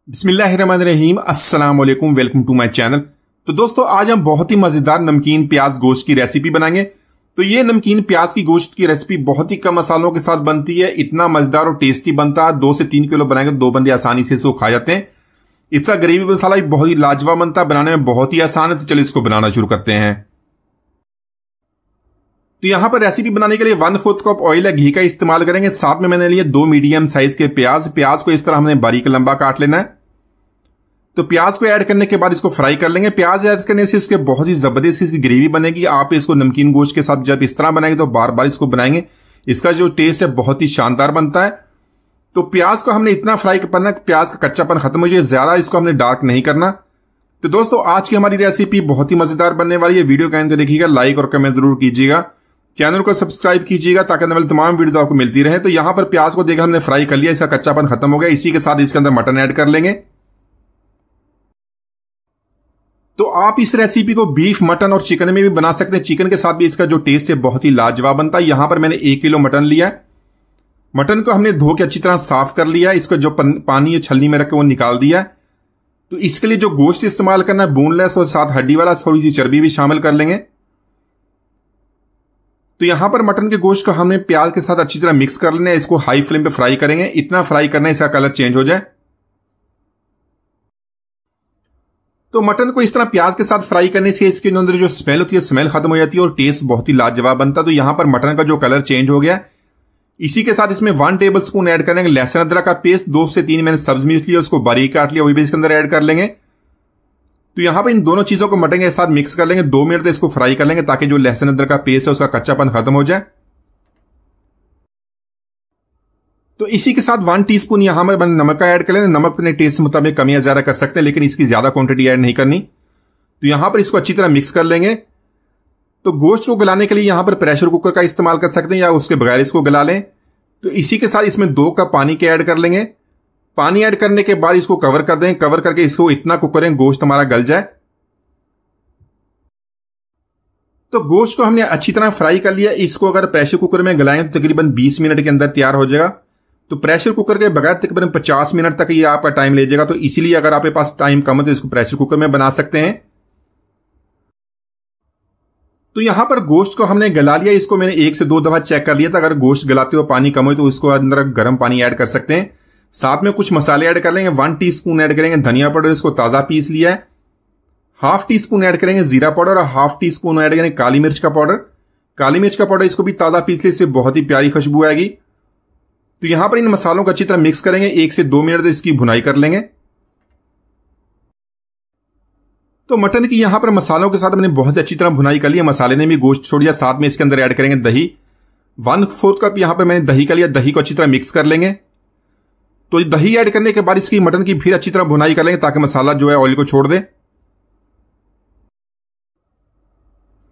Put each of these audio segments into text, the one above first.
बिस्मिल्लाहिर्रहमानिर्रहीम, अस्सलाम वालेकुम, वेलकम टू माय चैनल। तो दोस्तों, आज हम बहुत ही मजेदार नमकीन प्याज गोश्त की रेसिपी बनाएंगे। तो ये नमकीन प्याज की गोश्त की रेसिपी बहुत ही कम मसालों के साथ बनती है, इतना मजेदार और टेस्टी बनता है। 2 से 3 किलो बनाएंगे, 2 बंदे आसानी से इसको खा जाते हैं। इसका ग्रेवी मसाला भी बहुत ही लाजवाब बनता है, बनाने में बहुत ही आसान है। तो चलिए इसको बनाना शुरू करते हैं। तो यहां पर रेसिपी बनाने के लिए 1/4 कप ऑयल या घी का इस्तेमाल करेंगे। साथ में मैंने लिए 2 मीडियम साइज के प्याज को इस तरह हमने बारीक लंबा काट लेना है। तो प्याज को ऐड करने के बाद इसको फ्राई कर लेंगे। प्याज ऐड करने से इसके बहुत ही जबरदस्त इसकी ग्रेवी बनेगी। आप इसको नमकीन गोश्त के साथ जब इस तरह बनाएंगे तो बार बार इसको बनाएंगे, इसका जो टेस्ट है बहुत ही शानदार बनता है। तो प्याज को हमने इतना फ्राई करना है प्याज का कच्चापन खत्म हो जाए, ज्यादा इसको हमने डार्क नहीं करना। तो दोस्तों, आज की हमारी रेसिपी बहुत ही मजेदार बनने वाली है। वीडियो का देखिएगा, लाइक और कमेंट जरूर कीजिएगा, चैनल को सब्सक्राइब कीजिएगा ताकि आने वाली तमाम वीडियोस आपको मिलती रहे। तो यहां पर प्याज को देखा हमने फ्राई कर लिया, इसका कच्चापन खत्म हो गया। इसी के साथ इसके अंदर मटन ऐड कर लेंगे। तो आप इस रेसिपी को बीफ, मटन और चिकन में भी बना सकते हैं। चिकन के साथ भी इसका जो टेस्ट है बहुत ही लाजवाब बनता है। यहां पर मैंने 1 किलो मटन लिया है। मटन को हमने धो के अच्छी तरह साफ कर लिया है। इसको जो पानी है छलनी में रख के वो निकाल दिया है। तो इसके लिए जो गोश्त इस्तेमाल करना है बोनलेस और साथ हड्डी वाला, थोड़ी सी चर्बी भी शामिल कर लेंगे। तो यहां पर मटन के गोश्त को हमने प्याज के साथ अच्छी तरह मिक्स कर लेना है। इसको हाई फ्लेम पे फ्राई करेंगे, इतना फ्राई करना है इसका कलर चेंज हो जाए। तो मटन को इस तरह प्याज के साथ फ्राई करने से इसके अंदर जो स्मेल होती है स्मेल खत्म हो जाती है और टेस्ट बहुत ही लाजवाब बनता है। तो यहां पर मटन का जो कलर चेंज हो गया, इसी के साथ इसमें 1 टेबल स्पून ऐड करेंगे लहसुन अदरक का पेस्ट। 2 से 3 मैंने सब्जी मिर्च लिया, उसको बारीक काट लिया, वही भी इसके अंदर ऐड कर लेंगे। तो यहां पर इन दोनों चीजों को मटन के साथ मिक्स कर लेंगे। 2 मिनट तक इसको फ्राई कर लेंगे ताकि जो लहसुन अदरक का पेस्ट है उसका कच्चापन खत्म हो जाए। तो इसी के साथ 1 टीस्पून यहां पर नमक का ऐड कर लेंगे। नमक अपने टेस्ट के मुताबिक कमी या ज्यादा कर सकते हैं, लेकिन इसकी ज्यादा क्वांटिटी ऐड नहीं करनी। तो यहां पर इसको अच्छी तरह मिक्स कर लेंगे। तो गोश्त को गलाने के लिए यहां पर प्रेशर कुकर का इस्तेमाल कर सकते हैं या उसके बगैर इसको गला लें। तो इसी के साथ इसमें 2 कप पानी के ऐड कर लेंगे। पानी ऐड करने के बाद इसको कवर कर दें। कवर करके इसको इतना कुक करें गोश्त हमारा गल जाए। तो गोश्त को हमने अच्छी तरह फ्राई कर लिया। इसको अगर प्रेशर कुकर में गलाएं तो तकरीबन 20 मिनट के अंदर तैयार हो जाएगा। तो प्रेशर कुकर के बगैर तकरीबन 50 मिनट तक ये आपका टाइम ले जाएगा। तो इसीलिए अगर आपके पास टाइम कम है तो इसको प्रेशर कुकर में बना सकते हैं। तो यहां पर गोश्त को हमने गला लिया। इसको मैंने 1 से 2 दफा चेक कर लिया था। अगर गोश्त गलाते हुए पानी कम हो तो इसको अंदर गर्म पानी ऐड कर सकते हैं। साथ में कुछ मसाले ऐड कर लेंगे। 1 टीस्पून ऐड करेंगे धनिया पाउडर, इसको ताजा पीस लिया है। 1/2 टीस्पून ऐड करेंगे जीरा पाउडर और 1/2 टीस्पून ऐड करेंगे काली मिर्च का पाउडर। काली मिर्च का पाउडर इसको भी ताजा पीस लिया, इससे बहुत ही प्यारी खुशबू आएगी। तो यहां पर इन मसालों को अच्छी तरह मिक्स करेंगे। 1 से 2 मिनट इसकी भुनाई कर लेंगे। तो मटन की यहां पर मसालों के साथ हमने बहुत अच्छी तरह भुनाई कर लिया। मसाले ने भी गोश्त छोड़ दिया। साथ में इसके अंदर ऐड करेंगे दही। 1/4 कप यहां पर मैंने दही का लिया। दही को अच्छी तरह मिक्स कर लेंगे। तो दही ऐड करने के बाद इसकी मटन की फिर अच्छी तरह भुनाई कर लेंगे ताकि मसाला जो है ऑयल को छोड़ दे।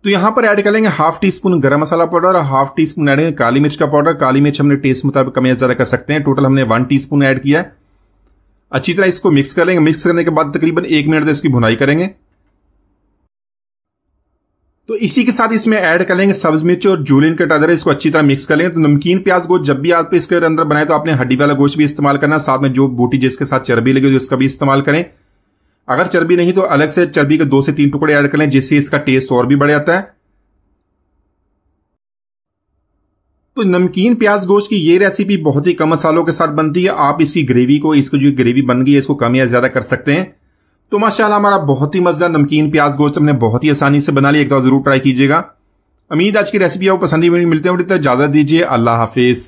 तो यहां पर ऐड कर लेंगे 1/2 टीस्पून गरम मसाला पाउडर और 1/2 टीस्पून ऐड करेंगे काली मिर्च का पाउडर। काली मिर्च हमने टेस्ट मुताबिक कम या ज्यादा कर सकते हैं। टोटल हमने 1 टीस्पून ऐड किया है। अच्छी तरह इसको मिक्स कर लेंगे। मिक्स करने के बाद तकरीबन 1 मिनट तक इसकी भुनाई करेंगे। तो इसी के साथ इसमें ऐड कर लेंगे सब्ज मिर्च और जूलियन कट अदरक। इसको अच्छी तरह मिक्स कर लेंगे। तो नमकीन प्याज गोश्त जब भी आप इसके अंदर बनाए तो आपने हड्डी वाला गोश्त भी इस्तेमाल करना। साथ में जो बोटी जिसके साथ चर्बी लगी उसका भी इस्तेमाल करें। अगर चर्बी नहीं तो अलग से चर्बी के 2 से 3 टुकड़े ऐड कर लें, जिससे इसका टेस्ट और भी बढ़ जाता है। तो नमकीन प्याज गोश्त की ये रेसिपी बहुत ही कम मसालों के साथ बनती है। आप इसकी ग्रेवी को, इसको जो ग्रेवी बन गई है इसको कम या ज्यादा कर सकते हैं। तो माशाल्लाह हमारा बहुत ही मजेदार नमकीन प्याज गोश्त हमने बहुत ही आसानी से बना लिया। एक बार जरूर ट्राई कीजिएगा। उम्मीद आज की रेसिपी आपको पसंद ही मिलते हैं। इजाजत दीजिए, अल्लाह हाफिज।